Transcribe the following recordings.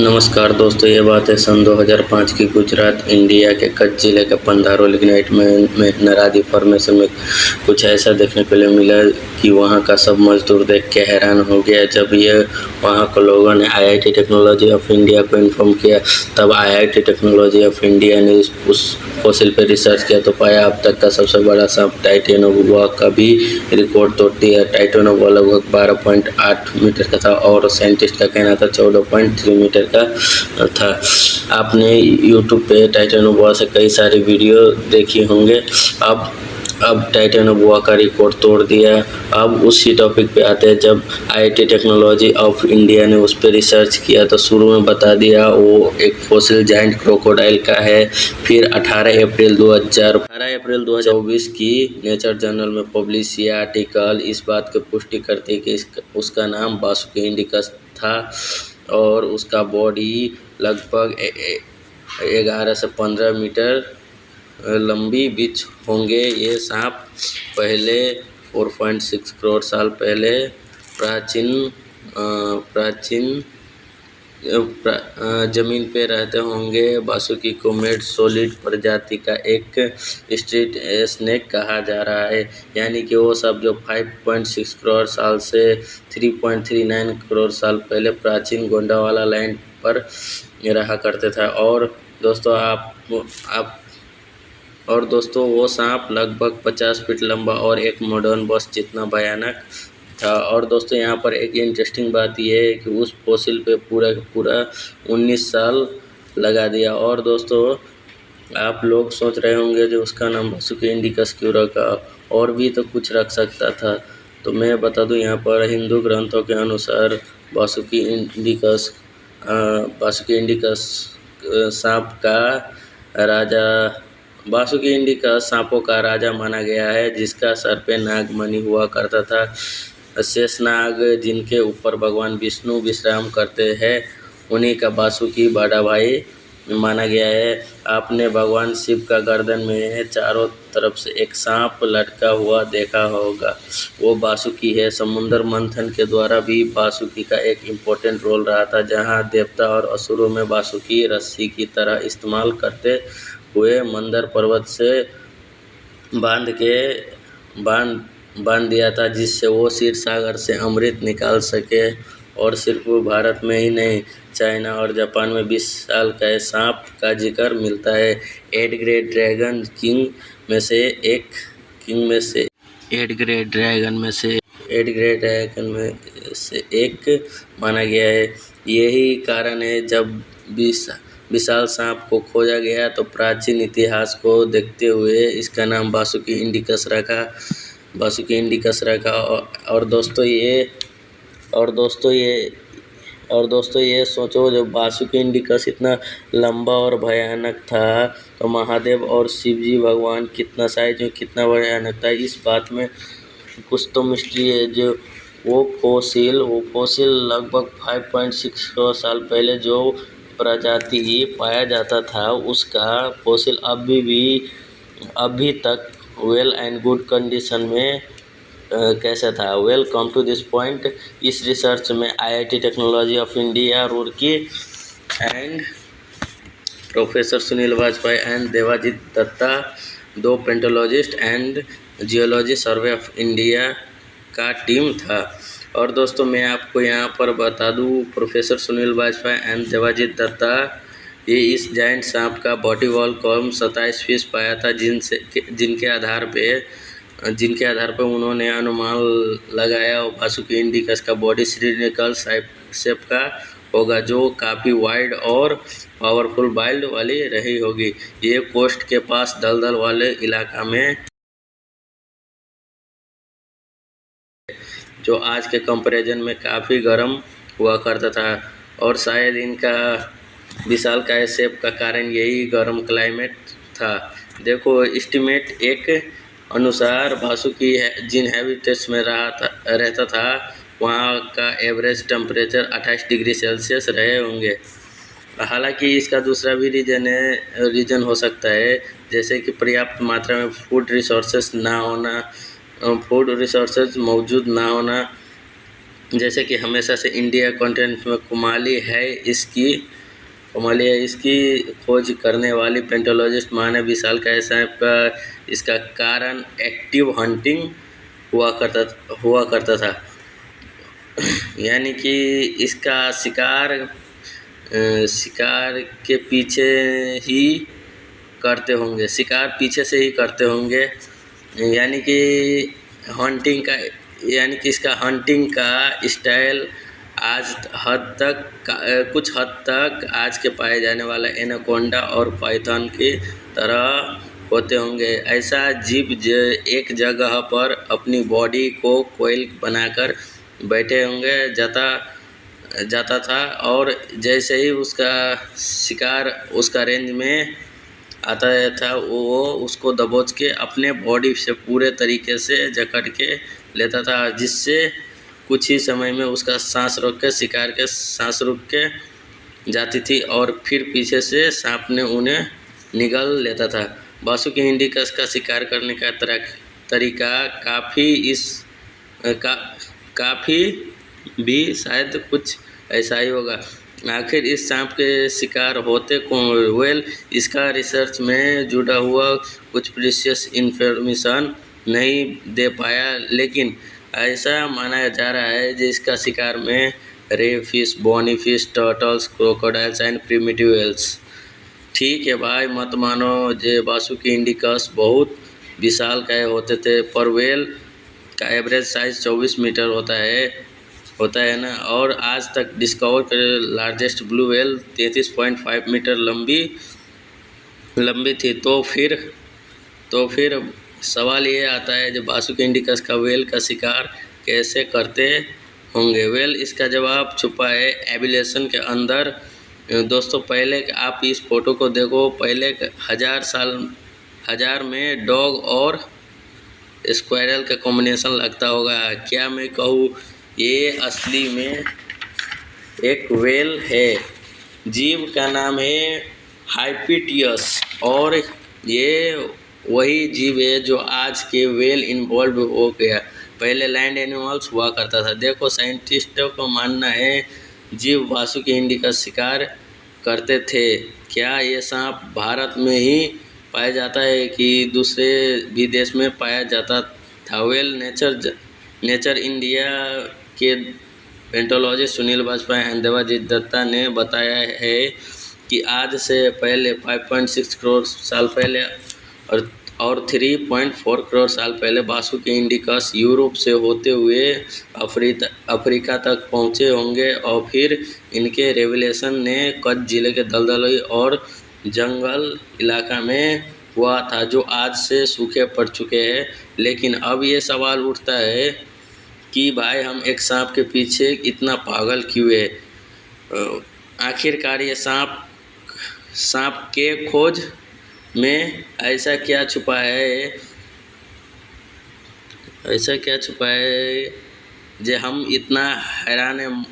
नमस्कार दोस्तों, ये बात है सन 2005 की। गुजरात इंडिया के कच्छ जिले के पंधारो लिग्नाइट में नरादी फॉर्मेशन में कुछ ऐसा देखने को मिला कि वहाँ का सब मजदूर देख के हैरान हो गया। जब ये वहाँ के लोगों ने आईआईटी टेक्नोलॉजी ऑफ इंडिया को इन्फॉर्म किया, तब आईआईटी टेक्नोलॉजी ऑफ इंडिया ने उस फॉसिल पर रिसर्च किया तो पाया अब तक का सबसे बड़ा सांप टाइटेनोबुआ का भी रिकॉर्ड तोड़ दिया। टाइटेनोबुआ लगभग 12.8 मीटर का था और साइंटिस्ट का कहना था 14.3 मीटर का था। आपने यूट्यूब पे टाइटेनोबुआ से कई सारे वीडियो देखी होंगे। अब टाइटेनोबुआ का रिकॉर्ड तोड़ दिया। अब उसी टॉपिक पे आते हैं। जब आईआईटी टेक्नोलॉजी ऑफ इंडिया ने उस पर रिसर्च किया तो शुरू में बता दिया वो एक फॉसिल जायंट क्रोकोडाइल का है। फिर 18 अप्रैल 2024 की नेचर जर्नल में पब्लिश यह आर्टिकल इस बात की पुष्टि करती है कि उसका नाम बासुकी इंडिकस था और उसका बॉडी लगभग 11 से 15 मीटर लंबी बीच होंगे। ये सांप पहले 4.6 करोड़ साल पहले जमीन पे रहते होंगे। बासुकी को मेड सोलिड प्रजाति का एक स्ट्रीट स्नेक कहा जा रहा है, यानी कि वो सब जो 5.6 करोड़ साल से 3.39 करोड़ साल पहले प्राचीन गोंडावाला लैंड पर रहा करते थे। और दोस्तों वो सांप लगभग 50 फीट लंबा और एक मॉडर्न बस जितना भयानक था। और दोस्तों यहाँ पर एक इंटरेस्टिंग बात यह है कि उस फॉसिल पे पूरा 19 साल लगा दिया। और दोस्तों आप लोग सोच रहे होंगे जो उसका नाम बासुकी इंडिकस क्यों रखा, और भी तो कुछ रख सकता था। तो मैं बता दूं, यहाँ पर हिंदू ग्रंथों के अनुसार बासुकी इंडिकस सांप का राजा बासुकी इंडिकस सांपों का राजा माना गया है, जिसका सर पे नागमणि हुआ करता था। शेषनाग जिनके ऊपर भगवान विष्णु विश्राम करते हैं, उन्हीं का बासुकी बड़ा भाई माना गया है। आपने भगवान शिव का गर्दन में चारों तरफ से एक सांप लटका हुआ देखा होगा, वो बासुकी है। समुद्र मंथन के द्वारा भी बासुकी का एक इम्पोर्टेंट रोल रहा था, जहाँ देवता और असुरों में बासुकी रस्सी की तरह इस्तेमाल करते हुए मंदर पर्वत से बांध दिया था, जिससे वो क्षीर सागर से अमृत निकाल सके। और सिर्फ भारत में ही नहीं, चाइना और जापान में 20 साल का सांप का जिक्र मिलता है। 8 ग्रेट ड्रैगन में से एक माना गया है। यही कारण है जब विशाल सांप को खोजा गया तो प्राचीन इतिहास को देखते हुए इसका नाम बासुकी इंडिकस रखा। और दोस्तों ये सोचो, जब बासुकी इंडिकस इतना लंबा और भयानक था तो महादेव और शिवजी भगवान कितना साइज में कितना भयानक था, इस बात में कुछ तो मिस्ट्री है। जो वो फॉसिल लगभग 5.6 करोड़ साल पहले जो प्रजाति पाया जाता था, उसका फॉसिल अभी तक वेल एंड गुड कंडीशन में कैसा था। Welcome to this point. इस रिसर्च में IIT technology of India Roorkee and professor Sunil Vajpayee and Debajit Dutta, 2 palaeontologist and geology survey of India का टीम था। और दोस्तों मैं आपको यहाँ पर बता दूँ, प्रोफेसर सुनील वाजपेयी एंड देवाजीत दत्ता ये इस जायंट सांप का बॉडी वॉल कॉलम 27 फीस पाया था, जिनके आधार पर उन्होंने अनुमान लगाया बासुकी इंडिकस का बॉडी सिलिंड्रिकल शेप का होगा, जो काफ़ी वाइड और पावरफुल बाइल्ड वाली रही होगी। ये कोस्ट के पास दलदल वाले इलाका में, जो आज के कंपैरिजन में काफ़ी गर्म हुआ करता था, और शायद इनका विशालकाय शेप का कारण यही गर्म क्लाइमेट था। देखो, एस्टिमेट एक अनुसार बासुकी जिन हैबिटेट्स में रहता था, वहाँ का एवरेज टेम्परेचर 28 डिग्री सेल्सियस रहे होंगे। हालांकि इसका दूसरा भी रीज़न हो सकता है, जैसे कि पर्याप्त मात्रा में फूड रिसोर्सेज मौजूद ना होना, जैसे कि हमेशा से इंडिया कॉन्टिनेंट में कुमाली है इसकी खोज करने वाली पेंटोलॉजिस्ट मानव विशालकाय सांप का इसका कारण एक्टिव हंटिंग हुआ करता था। यानी कि इसका शिकार के पीछे ही करते होंगे, शिकार पीछे से ही करते होंगे। यानी कि इसका हंटिंग का स्टाइल कुछ हद तक आज के पाए जाने वाला एनाकोंडा और पाइथन की तरह होते होंगे। ऐसा जीव एक जगह पर अपनी बॉडी को कोइल बनाकर बैठे होंगे जाता था, और जैसे ही उसका शिकार उसका रेंज में आता था वो उसको दबोच के अपने बॉडी से पूरे तरीके से जकड़ के लेता था, जिससे कुछ ही समय में उसका शिकार के सांस रुक के जाती थी और फिर पीछे से सांप ने उन्हें निगल लेता था। बासुकी इंडिकस का शिकार करने का तरीका काफ़ी भी शायद कुछ ऐसा ही होगा। आखिर इस सांप के शिकार होते कौन? इसका रिसर्च में जुड़ा हुआ कुछ प्रीशियस इन्फॉर्मेशन नहीं दे पाया, लेकिन ऐसा माना जा रहा है कि इसका शिकार में ray fish, bony fish, turtles, crocodiles and primitive whales. ठीक है भाई, मत मानो जे बासुकी इंडिकस बहुत विशालकाय होते थे, पर व्हेल का एवरेज साइज 24 मीटर होता है ना। और आज तक discover largest blue whale 33.5 meter लंबी थी। तो फिर सवाल ये आता है जो बासुकी इंडिकस का व्हेल का शिकार कैसे करते होंगे? इसका जवाब छुपा है एवोल्यूशन के अंदर। दोस्तों, पहले आप इस फोटो को देखो, पहले 1000 में डॉग और स्क्वायरल का कॉम्बिनेशन लगता होगा। क्या मैं कहूँ, ये असली में एक व्हेल है। जीव का नाम है हाइपेटियस, और ये वही जीव है जो आज के व्हेल इन्वॉल्व हो गया। पहले लैंड एनिमल्स हुआ करता था। देखो, साइंटिस्टों को मानना है जीव बासुकी इंडिकस शिकार करते थे। क्या ये सांप भारत में ही पाया जाता है कि दूसरे भी देश में पाया जाता था? नेचर इंडिया के पेंटोलॉजिस्ट सुनील बाजपेयी एंड देवाजीत दत्ता ने बताया है कि आज से पहले 5.6 करोड़ साल पहले और 3.4 करोड़ साल पहले बासुकी इंडिकस यूरोप से होते हुए अफ्रीका तक पहुँचे होंगे, और फिर इनके रेवलेशन ने कच्छ जिले के दलदली और जंगल इलाका में हुआ था, जो आज से सूखे पड़ चुके हैं। लेकिन अब ये सवाल उठता है कि भाई, हम एक सांप के पीछे इतना पागल क्यों है? आखिरकार ये सांप के खोज में ऐसा क्या छुपा है जो हम इतना हैरान है?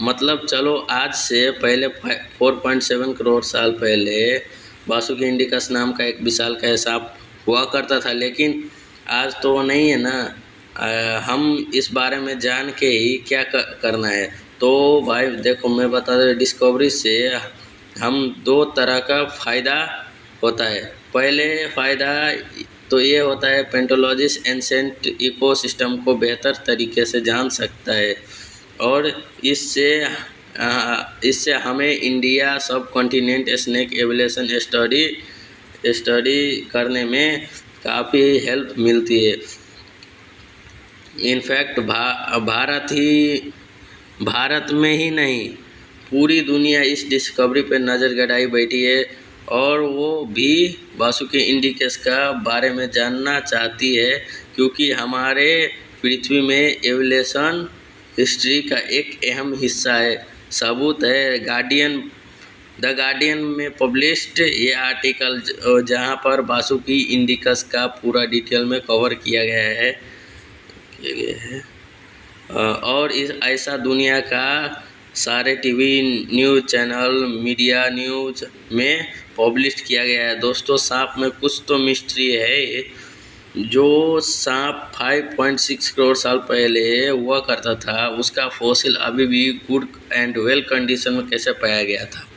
मतलब चलो, आज से पहले 4.7 करोड़ साल पहले बासुकी इंडिकस नाम का एक विशालकाय सांप हुआ करता था, लेकिन आज तो वो नहीं है ना। हम इस बारे में जान के ही क्या करना है? तो भाई देखो, मैं बता दूं, डिस्कवरी से हम 2 तरह का फ़ायदा होता है। पहले फ़ायदा तो ये होता है, पेंटोलॉजिस्ट एंसेंट इकोसिस्टम को बेहतर तरीके से जान सकता है, और इससे हमें इंडिया सब कॉन्टिनेंट स्नेक एवोल्यूशन स्टडी करने में काफ़ी हेल्प मिलती है। इनफैक्ट भारत में ही नहीं, पूरी दुनिया इस डिस्कवरी पर नज़र गड़ाई बैठी है, और वो भी बासुकी इंडिकस का बारे में जानना चाहती है, क्योंकि हमारे पृथ्वी में एवोल्यूशन हिस्ट्री का एक अहम हिस्सा है। सबूत है द गार्डियन में पब्लिश्ड ये आर्टिकल, जहाँ पर बासुकी इंडिकस का पूरा डिटेल में कवर किया गया है। और ऐसा दुनिया का सारे TV news channel, media news में पब्लिश किया गया है। दोस्तों, सांप में कुछ तो मिस्ट्री है, जो सांप 5.6 करोड़ साल पहले हुआ करता था, उसका फॉसिल अभी भी गुड एंड वेल कंडीशन में कैसे पाया गया था?